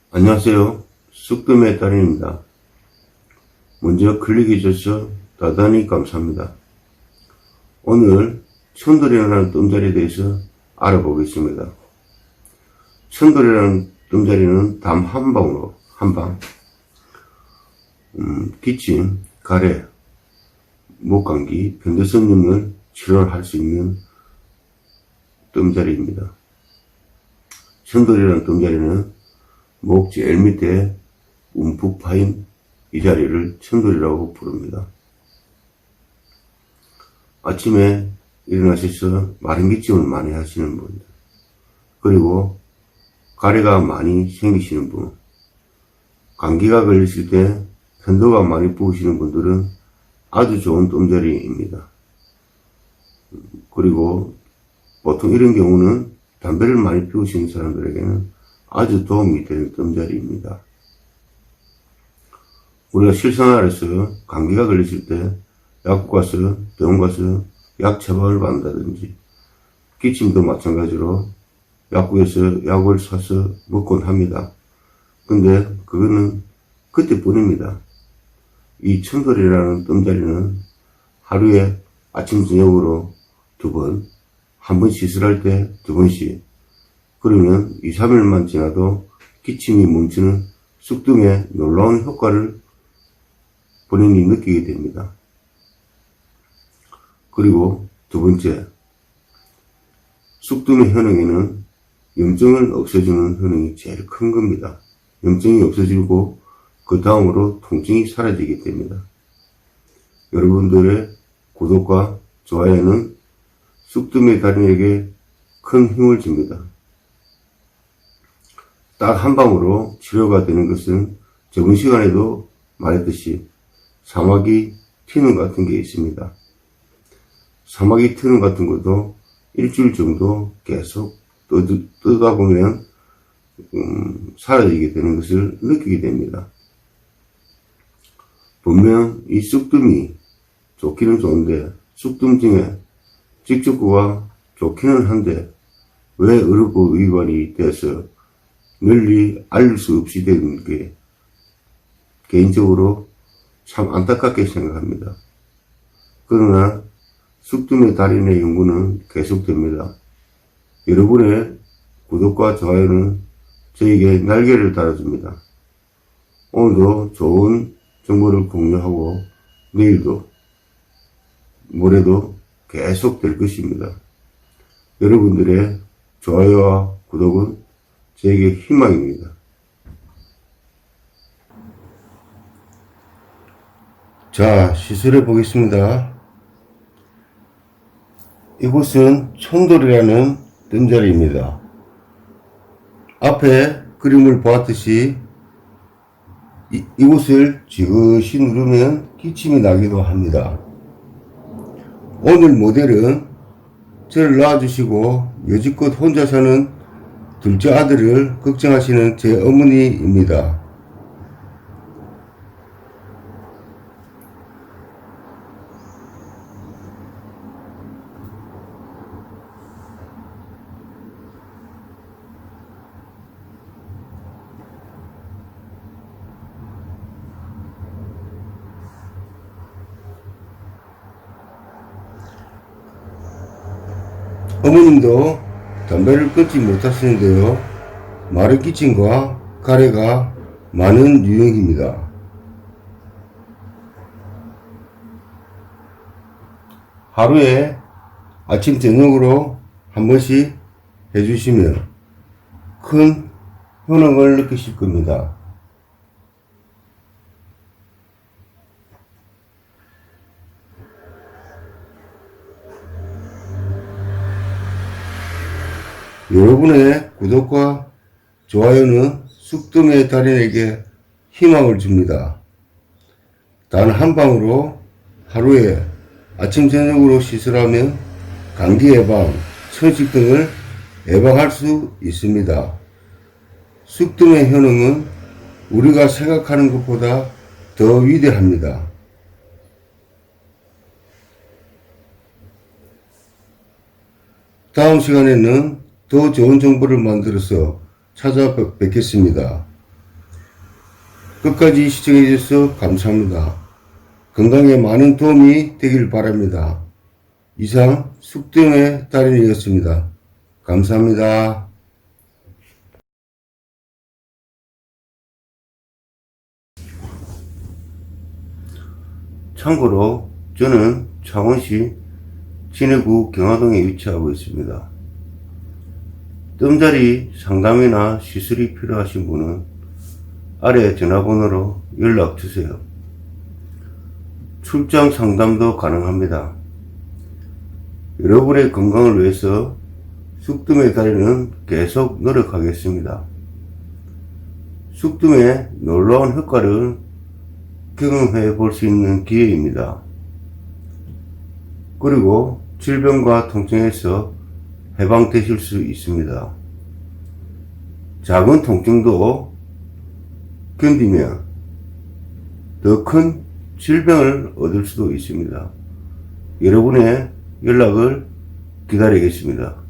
안녕하세요. 쑥뜸의 달인입니다. 먼저 클릭해주셔서 대단히 감사합니다. 오늘 천돌이라는 뜸자리에 대해서 알아보겠습니다. 천돌이라는 뜸자리는 담 한 방으로 기침, 가래, 목감기, 변대성염을 치료할 수 있는 뜸자리입니다. 천돌이라는 뜸자리는 목 제일 밑에 움푹 파인 이 자리를 천돌이라고 부릅니다. 아침에 일어나셔서 마른 기침을 많이 하시는 분들, 그리고 가래가 많이 생기시는 분, 감기가 걸리실 때 편도가 많이 부으시는 분들은 아주 좋은 뜸자리입니다. 그리고 보통 이런 경우는 담배를 많이 피우시는 사람들에게는 아주 도움이 되는 뜸자리입니다. 우리가 실생활에서 감기가 걸리실 때 약국 가서 병원 가서 약 처방을 받는다든지, 기침도 마찬가지로 약국에서 약을 사서 먹곤 합니다. 근데 그거는 그때뿐입니다. 이 천돌이라는 뜸자리는 하루에 아침 저녁으로 2번, 한 번 시술할 때 2번씩, 그러면 2, 3일만 지나도 기침이 멈추는 쑥뜸의 놀라운 효과를 본인이 느끼게 됩니다. 그리고 두 번째, 쑥뜸의 효능에는 염증을 없애주는 효능이 제일 큰 겁니다. 염증이 없어지고 그 다음으로 통증이 사라지게 됩니다. 여러분들의 구독과 좋아요는 쑥뜸의 달인에게 큰 힘을 줍니다. 딱 한 방으로 치료가 되는 것은 저번 시간에도 말했듯이 사마귀 티눈 같은 게 있습니다. 사마귀 티눈 같은 것도 일주일 정도 계속 뜨다 보면 사라지게 되는 것을 느끼게 됩니다. 분명 이 쑥뜸이 좋기는 좋은데 쑥뜸증에 직접구가 좋기는 한데 왜 의료법 위반이 돼서 널리 알릴 수 없이 된 게 개인적으로 참 안타깝게 생각합니다. 그러나 쑥뜸의 달인의 연구는 계속됩니다. 여러분의 구독과 좋아요는 저에게 날개를 달아줍니다. 오늘도 좋은 정보를 공유하고 내일도 모레도 계속 될 것입니다. 여러분들의 좋아요와 구독은 저에게 희망입니다. 자, 시술해 보겠습니다. 이곳은 천돌이라는 뜸자리입니다. 앞에 그림을 보았듯이 이곳을 지그시 누르면 기침이 나기도 합니다. 오늘 모델은 저를 낳아주시고 여지껏 혼자 사는 둘째 아들을 걱정하시는 제 어머니입니다. 어머님도 담배를 끊지 못하시는데요. 마른 기침과 가래가 많은 유형입니다. 하루에 아침 저녁으로 한 번씩 해주시면 큰 효능을 느끼실 겁니다. 여러분의 구독과 좋아요는 쑥뜸의 달인에게 희망을 줍니다. 단 한 방으로 하루에 아침 저녁으로 시술하면 감기 예방, 천식 등을 예방할 수 있습니다. 쑥뜸의 효능은 우리가 생각하는 것보다 더 위대합니다. 다음 시간에는 더 좋은 정보를 만들어서 찾아뵙겠습니다. 끝까지 시청해 주셔서 감사합니다. 건강에 많은 도움이 되길 바랍니다. 이상 숙등의 달인이었습니다. 감사합니다. 참고로 저는 창원시 진해구 경화동에 위치하고 있습니다. 뜸자리 상담이나 시술이 필요하신 분은 아래 전화번호로 연락주세요. 출장 상담도 가능합니다. 여러분의 건강을 위해서 숙뜸의 달인은 계속 노력하겠습니다. 숙뜸의 놀라운 효과를 경험해 볼 수 있는 기회입니다. 그리고 질병과 통증에서 해방되실 수 있습니다. 작은 통증도 견디면 더 큰 질병을 얻을 수도 있습니다. 여러분의 연락을 기다리겠습니다.